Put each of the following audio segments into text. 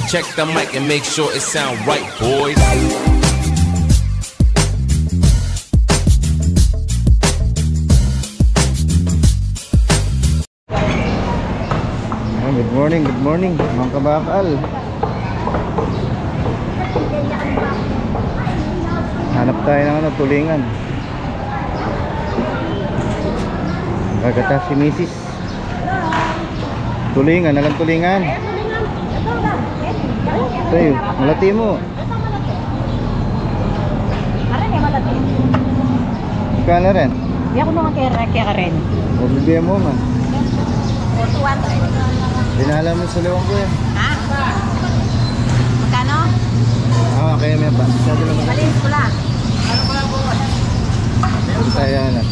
Check the mic and make sure it sound right, boys. Good morning mga kabakal. Hanap tayo ng ano, tulingan. Gagata si Mrs. Tulingan, nalang tulingan. Tayo, malati mo. Aran ya malati. Kano rin? Di ako naman kaya rin. O bibigyan mo man. O 200. Dinala mo sa liwang ko yan. Ha? Magkano? Kaya may ba? Sabi lang mo. Malinis ko lang. Tayo na.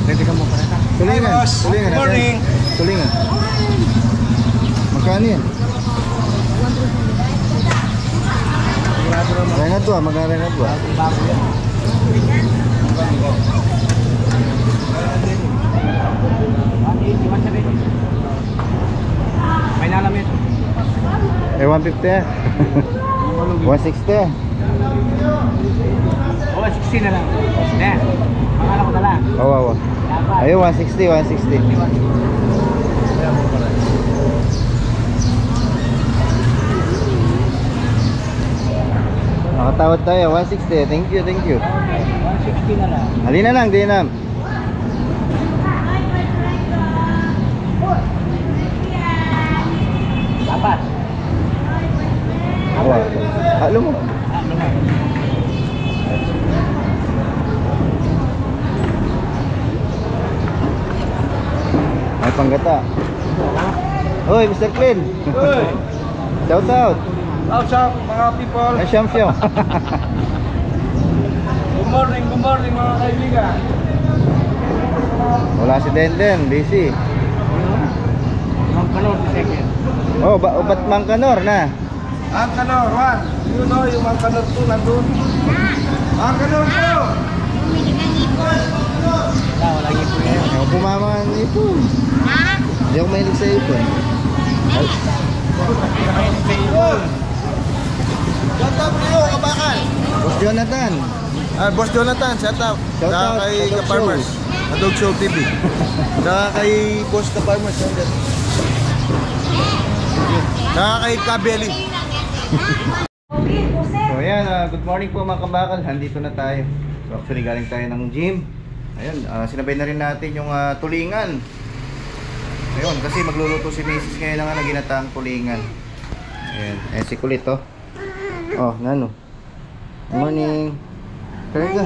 Pwede ka mo pa rin. Tulingan. Tulingan. Good morning. Tulingan. Magkano yan? Kaya nga to ah, magkano nga to ah. May nalamit. 150 ah. 160 ah. O, 60 na lang. Ne, pangalan ko na lang. Oo. Ayun, 160, 160. Nakatawad tayo, 160. Thank you, thank you. 160 na lang. Halina lang, dinam. Dapat. Halo mo. May panggata. Hoy, Mr. Clean. Uy! Shout out. What's up mga people? Ay, Shamsyo. Good morning mga kaibigan. Wala si Denden, busy. Mang Kanor si second. Oh, ba't Mang Kanor na? Mang Kanor, Juan. You know yung Mang Kanor 2 nandun? Mang Kanor 2! Wala ngipon yan. Ako pumama ng ipon. Hindi ako mahilig sa ipon. Shout out niyo, kabakal! Boss Jonathan. Boss Jonathan, shout out. Shout Saka out, kay Dog Show. Ka-Farmers. Dog Show TV. Saka kay Boss Ka-Farmers. Saka kay Kabeli. So ayan, good morning po mga kabakal. Nandito na tayo. So actually galing tayo ng gym. Ayun, sinabay na rin natin yung tulingan. Ayun, kasi magluluto si Mrs. ngayon ng ginataang tulingan. Ayan, si kulit oh. Oh, nano. Good morning. Karga.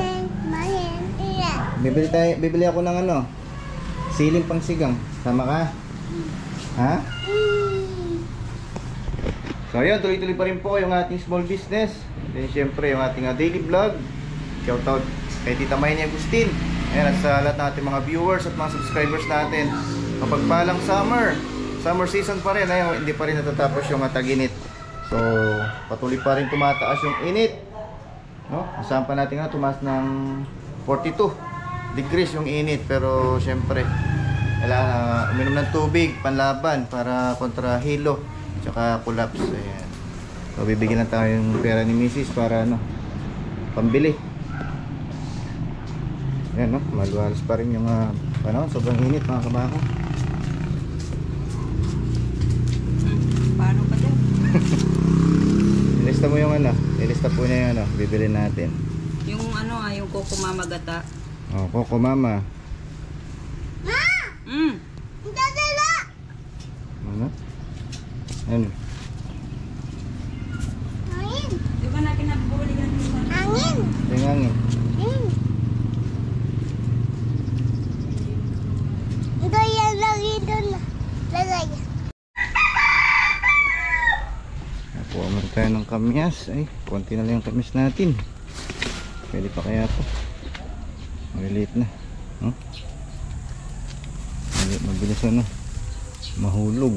Bibili ako ng ano, siling pang sigang. Sama ka? Ha? So ayun, tuloy-tuloy pa rin po yung ating small business. Then syempre yung ating daily vlog. Shout out kay Tita Mayne Agustin. Ayan, at sa lahat ng ating mga viewers at mga subscribers natin. Mapagpalang summer season pa rin. Ayun, hindi pa rin natatapos yung tag-init. So patuloy pa rin tumataas yung init, no? Asahan pa natin nga tumaas ng 42 degrees yung init. Pero syempre kailangan uminom ng tubig panlaban para kontra hilo tsaka collapse. Ayan. So bibigyan na tayo yung pera ni Mrs. para ano, pambili. Ayan, no? Maluwalas pa rin yung panahon. Sobrang init mga kabako. Paano pa dyan? Ilista mo yung ano, ilista po niya yung ano, bibili natin. Yung ano yung Coco Mama gata. Oh, Coco Mama. Ano? Ano? Di ba natin nabuli yan? Tingangin. Nakuha mo tayo ng kamyas. Ay, konti na lang yung kamyas natin. Pwede pa kaya ito? Maliit na. Huh? Mabilis ano, mahulog.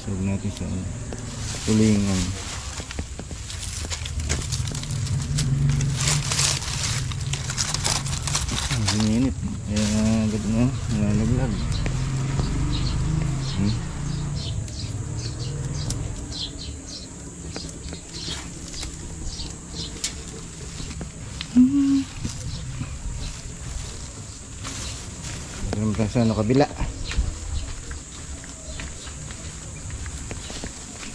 Save natin sa tulingan. Meron tayo sa kabila.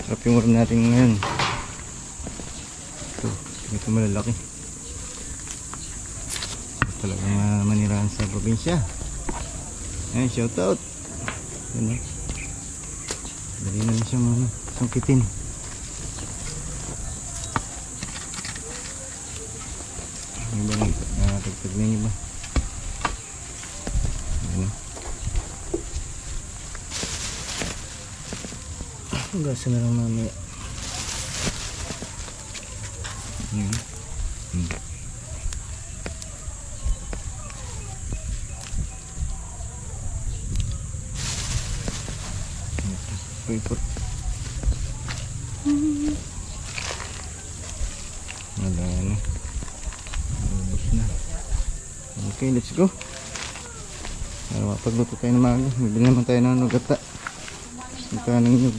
Sarap yung ulam natin ngayon. Ito malalaki. Talagang manirahan sa probinsya. Ayan, shout out. Ayan, dali na siyang sangkitin. Ano ba nakatagtag na yung iba? Ayan. Gasa na lang mamaya. Ayan. Paper. Wala na. Ubus na. Okay, let's go. Para mapagluto tayo ng maga. Bibili naman tayo ng nugata. Magkano nyug.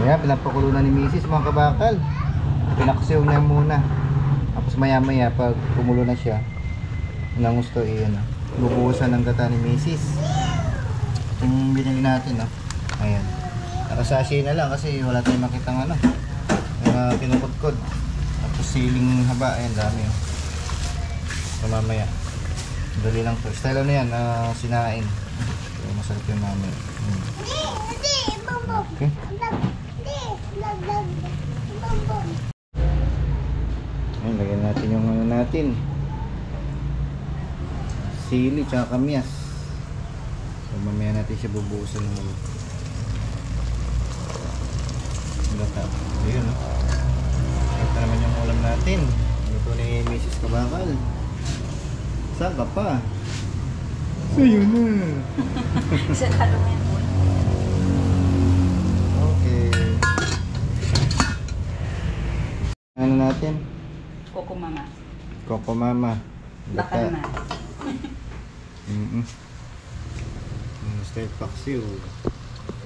Ayan, pinapakulo na ni Mrs. mga kabakal. Pinaksiw niya muna. Tapos maya maya pag kumulo na siya, nang gusto bubuhusan ng gata ni Mrs. Yung binili natin, no? Ayan. Nakasashi na lang kasi wala tayong makitang kinukudkod. Tapos siling haba, ayan, dami. So, mamaya. Dali lang to. Style na yan, sinain. So, masarap yung mamaya. Okay. Ayan, lagyan natin yung natin. Sili, tsaka kamyas. So, mamaya natin siya bubuhusan ng gata. Ayun, no? Ito naman yung ulam natin. Ito ni Mrs. Kabakal. Saan ka pa? Sa'yo na. Isa ka lang yan. Okay. Ano natin? Coco Mama. Coco Mama. Baka naman. Style paksiw.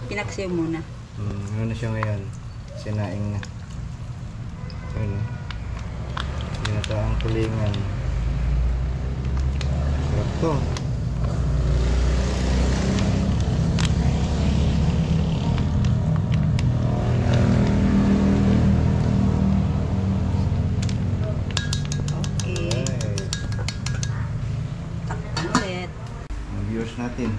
Pinaksiw muna. Ano na siya ngayon? Sinaing na. Ayun. Ginataang tulingan. Sarap to. Okay. Takpan ulit. Mga viewers natin.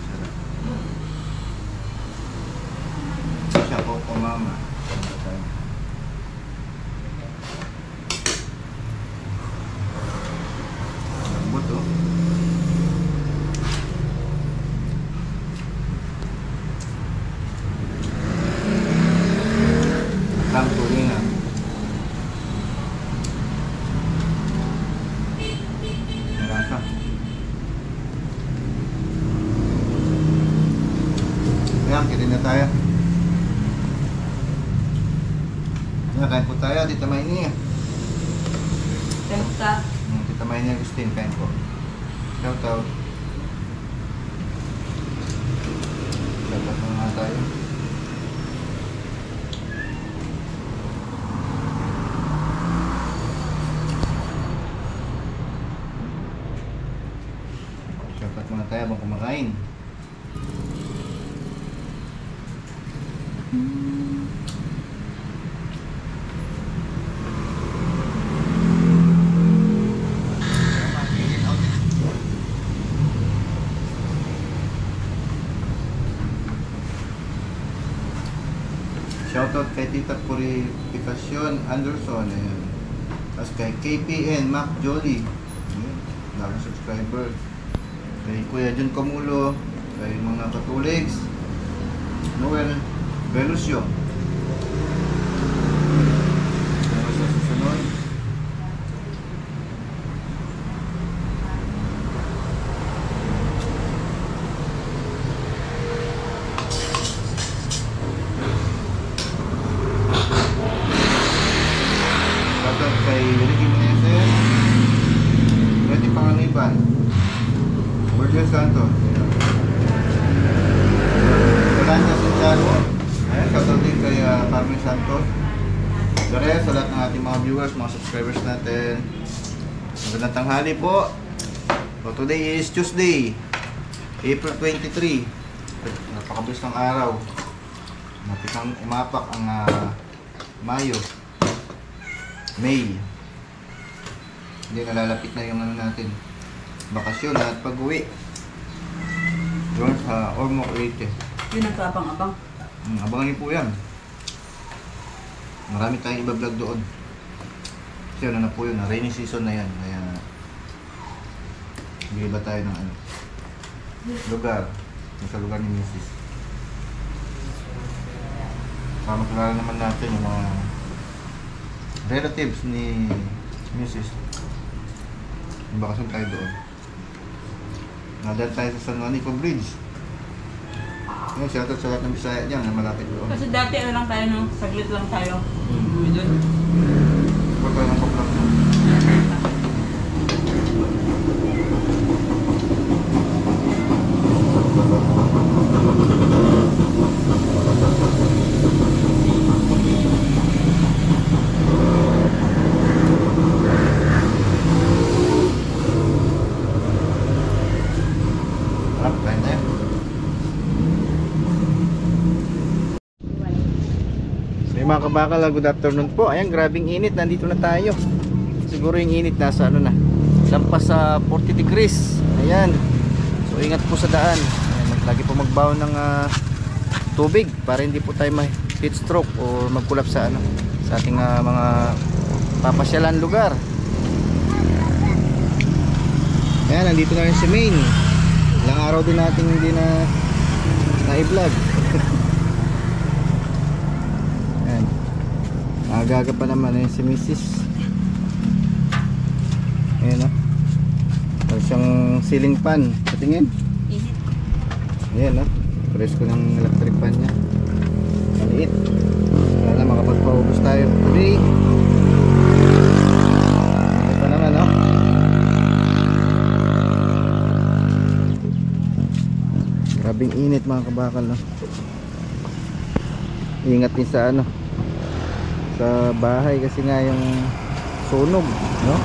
Sarap. Siya Coco Mama. Lambot, oh. Ang tulingan. Narasa. Ayan, kitin na tayo. Ayan, kain po tayo, Tita Maini. Temuta. Tita Maini Agustin, kain po. Shout out. Shout out na nga tayo. Shout out muna tayo habang kumakain. Shoutout kay Tita Purificacion Anderson. Ayan. Tapos kay KPN Mac Jolly. Ayan. Bagong subscriber. Kay Kuya John Camulo. Kay mga Katuligs. Noel Velusio. Ano sa susunod? Shoutout kay Ricky Meneses. Betty Panganiban. Borges Santos. Yolanda Santos. viewers, mga subscribers natin. Magandang tanghali po. So today is Tuesday, April 23. Napakabilis ng araw. Napitang umapak ang Mayo, May. Hindi nalalapit na yung ano natin, bakasyon at pag-uwi. Doon sa Ormoc Leyte. Yun ang kaabang-abang. Abangan niyo po yan. Marami tayong iba-vlog doon. Kasi ano na po yun, rainy season na yan. Kaya mag-iba tayo ng ano, lugar. Sa lugar ni Mrs. Para makilala naman natin yung mga relatives ni Mrs. Bakasyon tayo doon. Nadal tayo sa San Juanico Bridge. Yung shoutout sa lahat ng Bisaya dyan na malapit doon. Kasi dati ano lang tayo, no? Saglit lang tayo. Doon. Huwag tayo ng paplak mo. Harap tayo na yan. So yung mga kabakal, good afternoon po. Ayan, grabing init, nandito na tayo. Siguro yung init nasa ano na, lampas sa 40 degrees. Ayan, so ingat po sa daan. Ayan, lagi po magbaon ng tubig para hindi po tayo ma-heat stroke o magkulap sa ano, sa ating mga papasyalan lugar. Ayan, nandito na rin si Maine. Ilang araw din natin hindi na i-vlog. Ayan, agaga pa naman si Mrs. Ayan o, tapos yung ceiling fan, patingin. Init. Ayan o, presko ng electric fan nya, maliit. Sana makapagpaubos tayo today. Ito pa naman o, grabing init mga kabakal, no? Ingat din sa ano, sa bahay kasi nga yung sunog, no?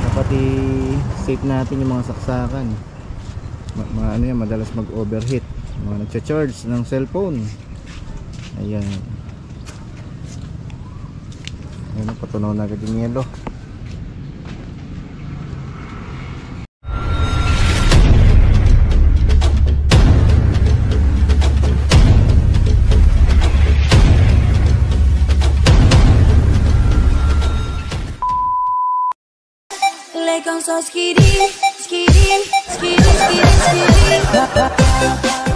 Dapat i-safe natin yung mga saksakan. Ano yan, madalas mag-overheat, mga nagcha-charge ng cellphone. Ayan. Ayan, patunaw na agad yung yelo. Like I'm so skitty, skitty, skitty, skitty, skitty.